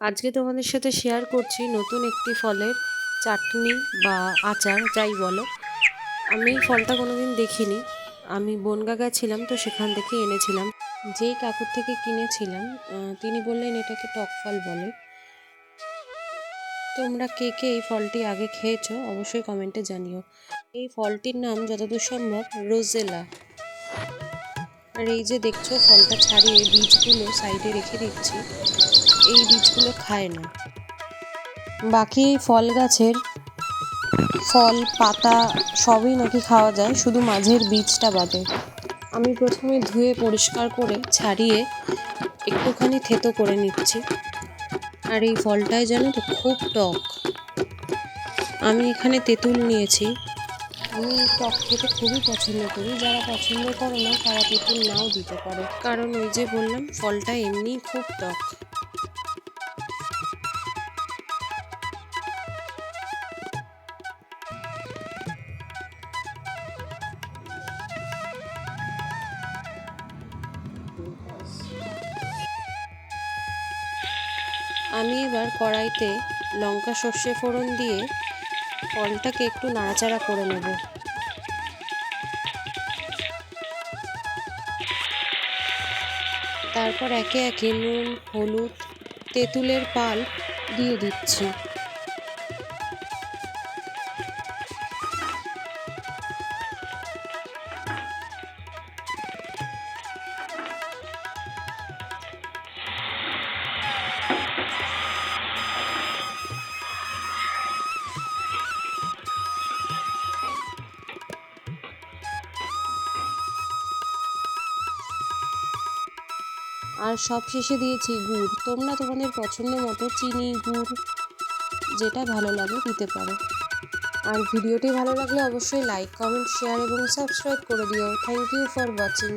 আজকে তোমাদের সাথে শেয়ার করছি নতুন একটি ফলের চাটনি বা আচার যাই বলো। আমি এই ফলটা কোনোদিন দেখিনি। আমি বনগা গেছিলাম, তো সেখান থেকে এনেছিলাম। যেই কাকুর থেকে কিনেছিলাম তিনি বললেন এটাকে টক ফল বলে। তোমরা কে কে এই ফলটি আগে খেয়েছো অবশ্যই কমেন্টে জানিও। এই ফলটির নাম যতদূর সম্ভব রোজেলা। আর এই যে দেখছো ফলটা ছাড়িয়ে বীজগুলো সাইডে রেখে দিচ্ছি, এই বীজগুলো খায় না। বাকি এই ফল গাছের ফল পাতা সবই নাকি খাওয়া যায়, শুধু মাঝের বীজটা বাদে। আমি প্রথমে ধুয়ে পরিষ্কার করে ছাড়িয়ে একটুখানি থেতো করে নিচ্ছি। আর এই ফলটায় জানো তো খুব টক। আমি এখানে তেঁতুল নিয়েছি। আমি টক খেতে খুবই পছন্দ করি, যারা পছন্দ করো না তারা তেঁতুল নাও দিতে পারো, কারণ ওই যে বললাম ফলটা এমনিই খুব টক। আমি এবার কড়াইতে লঙ্কা সর্ষে ফোড়ন দিয়ে ফলটাকে একটু নাড়াচাড়া করে নেব। তারপর একে একে নুন, হলুদ, তেঁতুলের পাল্প দিয়ে দিচ্ছি। আর সব শেষে দিয়েছি গুড়। তোমরা তোমাদের পছন্দ মতো চিনি, গুড় যেটা ভালো লাগে দিতে পারো। আর ভিডিওটি ভালো লাগলে অবশ্যই লাইক, কমেন্ট, শেয়ার এবং সাবস্ক্রাইব করে দিও। Thank you for watching.